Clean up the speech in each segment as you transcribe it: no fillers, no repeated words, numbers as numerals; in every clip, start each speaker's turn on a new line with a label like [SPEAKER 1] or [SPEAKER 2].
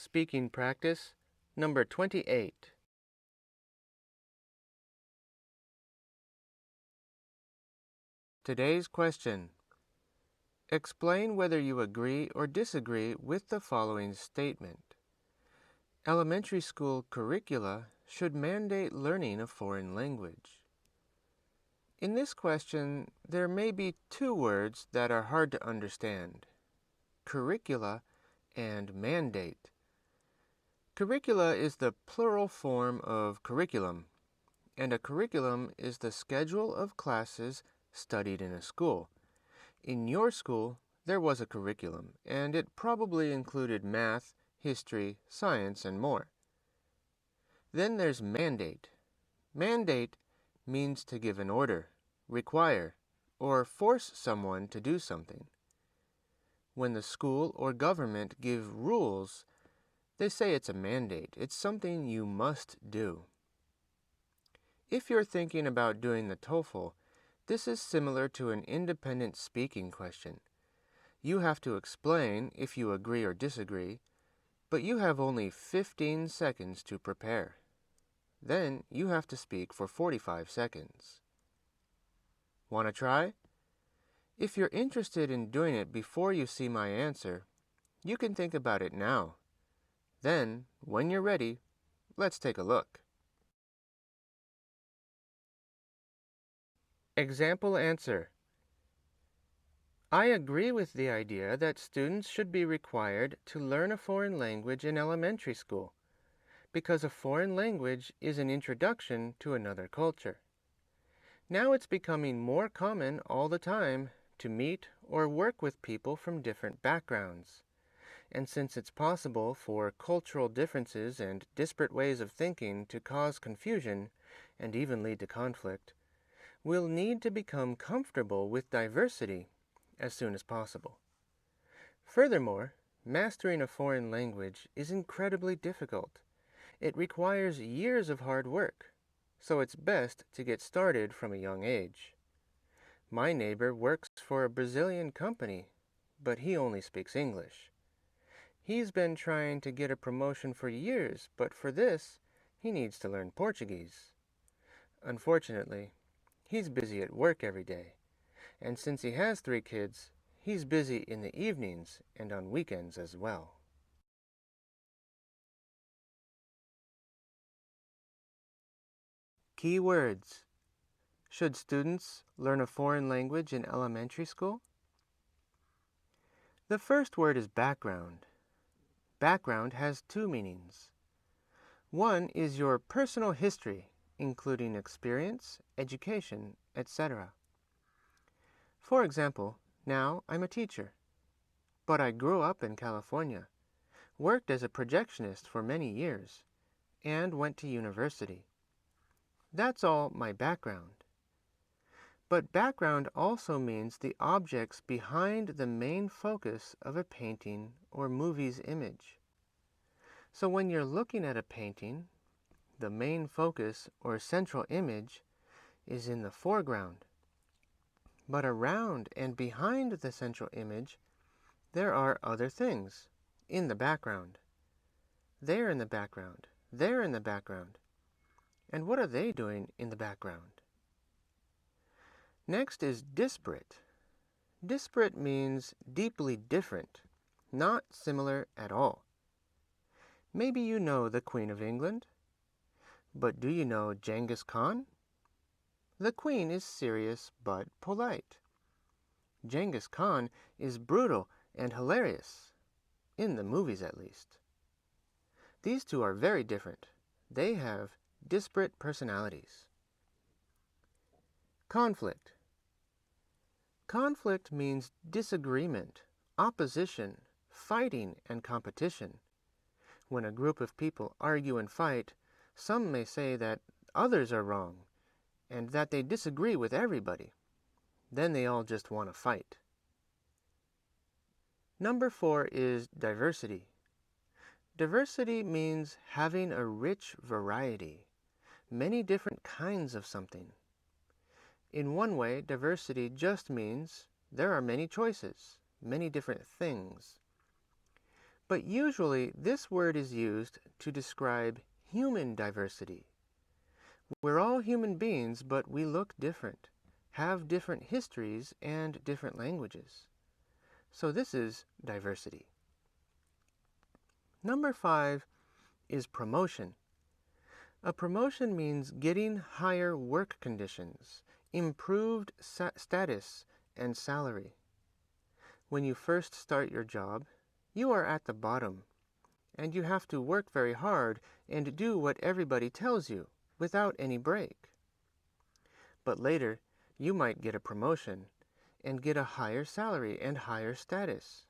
[SPEAKER 1] Speaking Practice, number 28. Today's question. Explain whether you agree or disagree with the following statement. Elementary school curricula should mandate learning a foreign language. In this question, there may be two words that are hard to understand: curricula and mandate. Curricula is the plural form of curriculum, and a curriculum is the schedule of classes studied in a school. In your school, there was a curriculum, and it probably included math, history, science, and more. Then there's mandate. Mandate means to give an order, require, or force someone to do something. When the school or government give rules, they say it's a mandate. It's something you must do. If you're thinking about doing the TOEFL, this is similar to an independent speaking question. You have to explain if you agree or disagree, but you have only 15 seconds to prepare. Then you have to speak for 45 seconds. Want to try? If you're interested in doing it before you see my answer, you can think about it now. Then, when you're ready, let's take a look. Example answer. I agree with the idea that students should be required to learn a foreign language in elementary school, because a foreign language is an introduction to another culture. Now it's becoming more common all the time to meet or work with people from different backgrounds. And since it's possible for cultural differences and disparate ways of thinking to cause confusion and even lead to conflict, we'll need to become comfortable with diversity as soon as possible. Furthermore, mastering a foreign language is incredibly difficult. It requires years of hard work, so it's best to get started from a young age. My neighbor works for a Brazilian company, but he only speaks English. He's been trying to get a promotion for years, but for this, he needs to learn Portuguese. Unfortunately, he's busy at work every day, and since he has 3 kids, he's busy in the evenings and on weekends as well. Key words. Should students learn a foreign language in elementary school? The first word is background. Background has 2 meanings. One is your personal history, including experience, education, etc. For example, now I'm a teacher, but I grew up in California, worked as a projectionist for many years, and went to university. That's all my background. But background also means the objects behind the main focus of a painting or movie's image. So when you're looking at a painting, the main focus or central image is in the foreground. But around and behind the central image, there are other things in the background. They're in the background. They're in the background. And what are they doing in the background? Next is disparate. Disparate means deeply different, not similar at all. Maybe you know the Queen of England, but do you know Genghis Khan? The Queen is serious but polite. Genghis Khan is brutal and hilarious, in the movies at least. These two are very different. They have disparate personalities. Conflict. Conflict means disagreement, opposition, fighting, and competition. When a group of people argue and fight, some may say that others are wrong and that they disagree with everybody. Then they all just want to fight. Number 4 is diversity. Diversity means having a rich variety, many different kinds of something. In one way, diversity just means there are many choices, many different things. But usually this word is used to describe human diversity. We're all human beings, but we look different, have different histories, and different languages. So this is diversity. Number 5 is promotion. A promotion means getting higher work conditions, improved status, and salary. When you first start your job, you are at the bottom, and you have to work very hard and do what everybody tells you, without any break. But later, you might get a promotion and get a higher salary and higher status.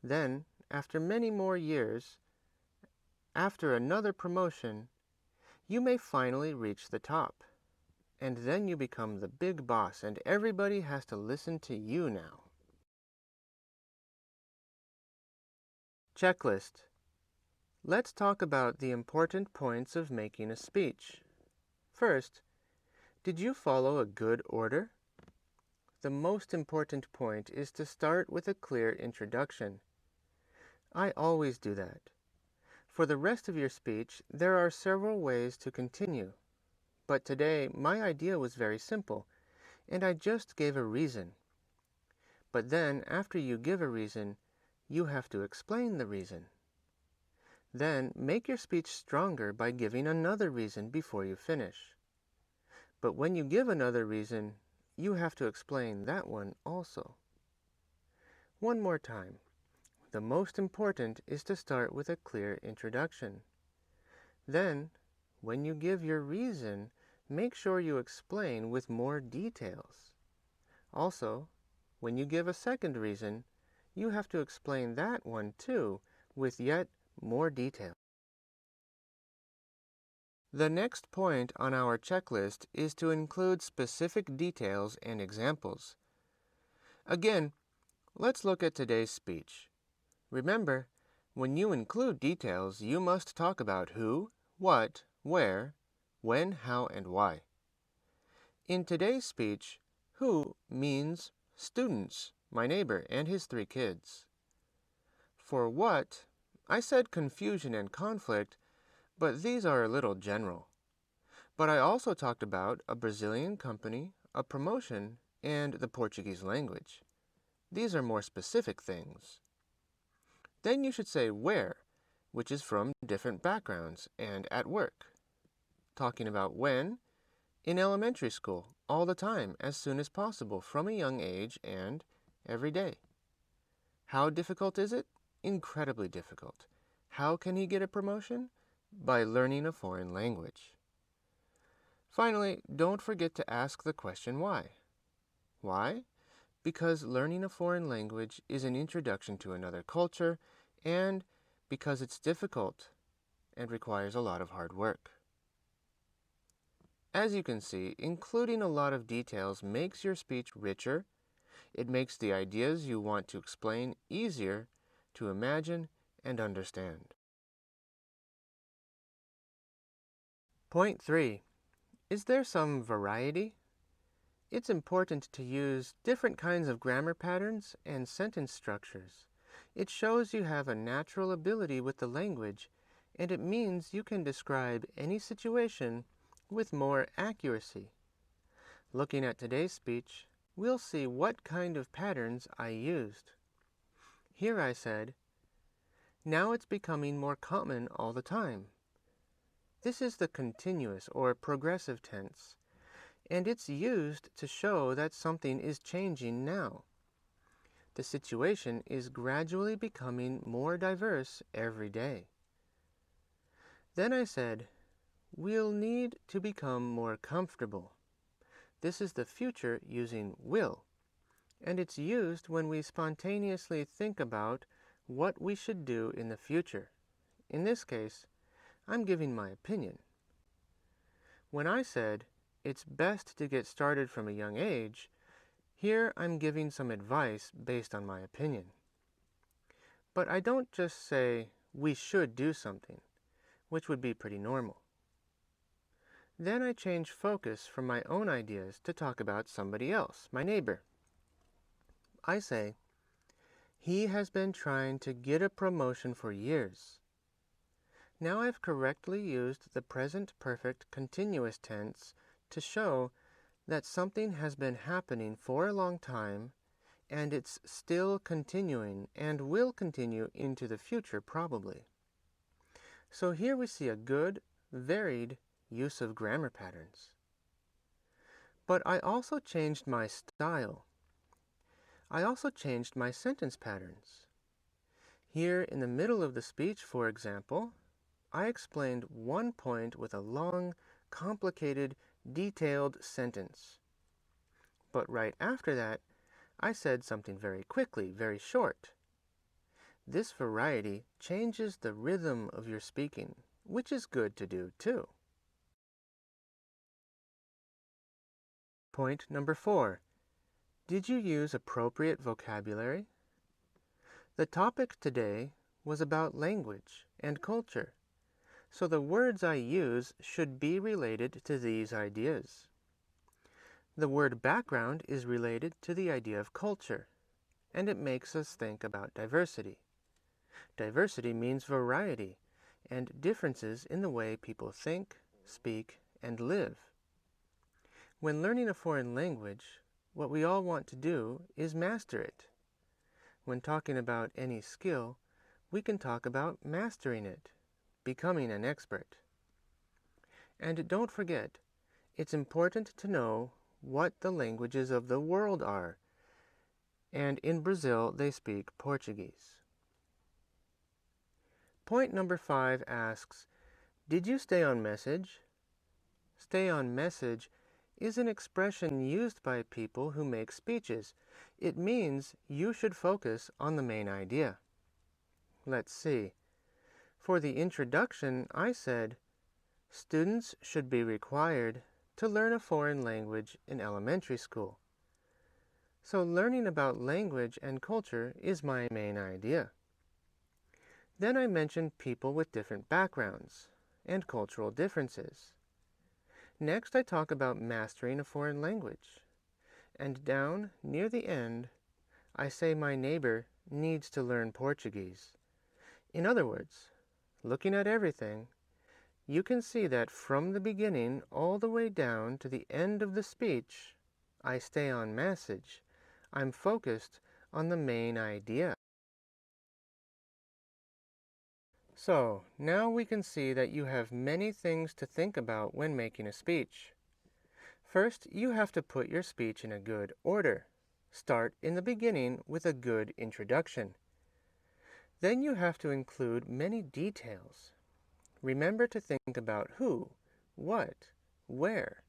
[SPEAKER 1] Then, after many more years, after another promotion, you may finally reach the top. And then you become the big boss and everybody has to listen to you now. Checklist. Let's talk about the important points of making a speech. First, did you follow a good order? The most important point is to start with a clear introduction. I always do that. For the rest of your speech, there are several ways to continue. But today, my idea was very simple, and I just gave a reason. But then, after you give a reason, you have to explain the reason. Then, make your speech stronger by giving another reason before you finish. But when you give another reason, you have to explain that one also. One more time. The most important is to start with a clear introduction. Then, when you give your reason, make sure you explain with more details. Also, when you give a second reason, you have to explain that one too, with yet more detail. The next point on our checklist is to include specific details and examples. Again, let's look at today's speech. Remember, when you include details, you must talk about who, what, where, when, how, and why. In today's speech, who means students, my neighbor, and his 3 kids. For what, I said confusion and conflict, but these are a little general. But I also talked about a Brazilian company, a promotion, and the Portuguese language. These are more specific things. Then you should say where, which is from different backgrounds and at work. Talking about when, in elementary school, all the time, as soon as possible, from a young age and every day. How difficult is it? Incredibly difficult. How can he get a promotion? By learning a foreign language. Finally, don't forget to ask the question why. Why? Because learning a foreign language is an introduction to another culture, and because it's difficult and requires a lot of hard work. As you can see, including a lot of details makes your speech richer. It makes the ideas you want to explain easier to imagine and understand. Point 3. Is there some variety? It's important to use different kinds of grammar patterns and sentence structures. It shows you have a natural ability with the language, and it means you can describe any situation with more accuracy. Looking at today's speech, we'll see what kind of patterns I used. Here I said, now it's becoming more common all the time. This is the continuous or progressive tense, and it's used to show that something is changing now. The situation is gradually becoming more diverse every day. Then I said, we'll need to become more comfortable. This is the future using will, and it's used when we spontaneously think about what we should do in the future. In this case, I'm giving my opinion. When I said, it's best to get started from a young age, here I'm giving some advice based on my opinion. But I don't just say, we should do something, which would be pretty normal. Then I change focus from my own ideas to talk about somebody else, my neighbor. I say, He has been trying to get a promotion for years. Now I've correctly used the present perfect continuous tense to show that something has been happening for a long time and it's still continuing and will continue into the future probably. So here we see a good, varied use of grammar patterns. But I also changed my style. I also changed my sentence patterns. Here in the middle of the speech, for example, I explained one point with a long, complicated, detailed sentence. But right after that, I said something very quickly, very short. This variety changes the rhythm of your speaking, which is good to do too. Point number 4. Did you use appropriate vocabulary? The topic today was about language and culture, so the words I use should be related to these ideas. The word background is related to the idea of culture, and it makes us think about diversity. Diversity means variety and differences in the way people think, speak, and live. When learning a foreign language, what we all want to do is master it. When talking about any skill, we can talk about mastering it, becoming an expert. And don't forget, it's important to know what the languages of the world are, and in Brazil they speak Portuguese. Point number 5 asks, did you stay on message? Stay on message is an expression used by people who make speeches. It means you should focus on the main idea. Let's see. For the introduction, I said, students should be required to learn a foreign language in elementary school. So learning about language and culture is my main idea. Then I mentioned people with different backgrounds and cultural differences. Next, I talk about mastering a foreign language. And down near the end, I say my neighbor needs to learn Portuguese. In other words, looking at everything, you can see that from the beginning all the way down to the end of the speech, I stay on message. I'm focused on the main idea. So, now we can see that you have many things to think about when making a speech. First, you have to put your speech in a good order. Start in the beginning with a good introduction. Then you have to include many details. Remember to think about who, what, where,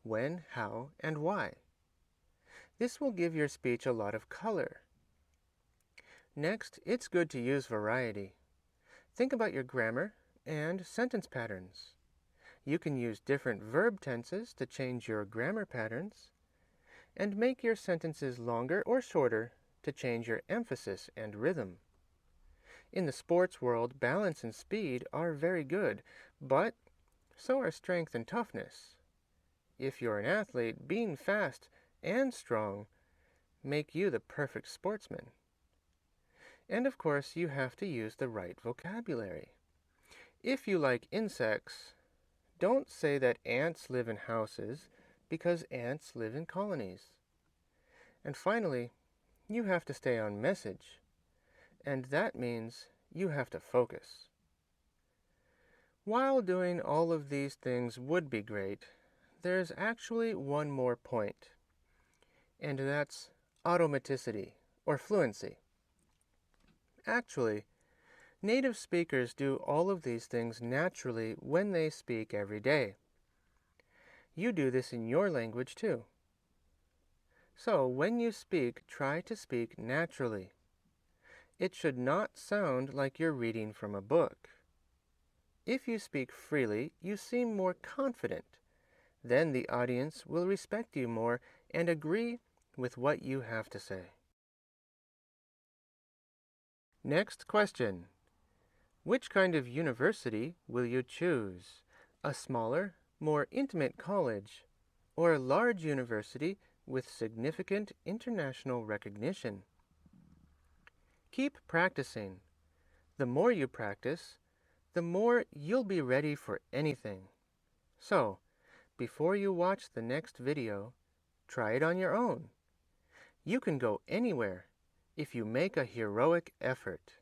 [SPEAKER 1] when, how, and why. This will give your speech a lot of color. Next, it's good to use variety. Think about your grammar and sentence patterns. You can use different verb tenses to change your grammar patterns, and make your sentences longer or shorter to change your emphasis and rhythm. In the sports world, balance and speed are very good, but so are strength and toughness. If you're an athlete, being fast and strong make you the perfect sportsman. And of course, you have to use the right vocabulary. If you like insects, don't say that ants live in houses, because ants live in colonies. And finally, you have to stay on message, and that means you have to focus. While doing all of these things would be great, there's actually one more point, and that's automaticity, or fluency. Actually, native speakers do all of these things naturally when they speak every day. You do this in your language too. So when you speak, try to speak naturally. It should not sound like you're reading from a book. If you speak freely, you seem more confident. Then the audience will respect you more and agree with what you have to say. Next question. Which kind of university will you choose? A smaller, more intimate college, or a large university with significant international recognition? Keep practicing. The more you practice, the more you'll be ready for anything. So, before you watch the next video, try it on your own. You can go anywhere if you make a heroic effort.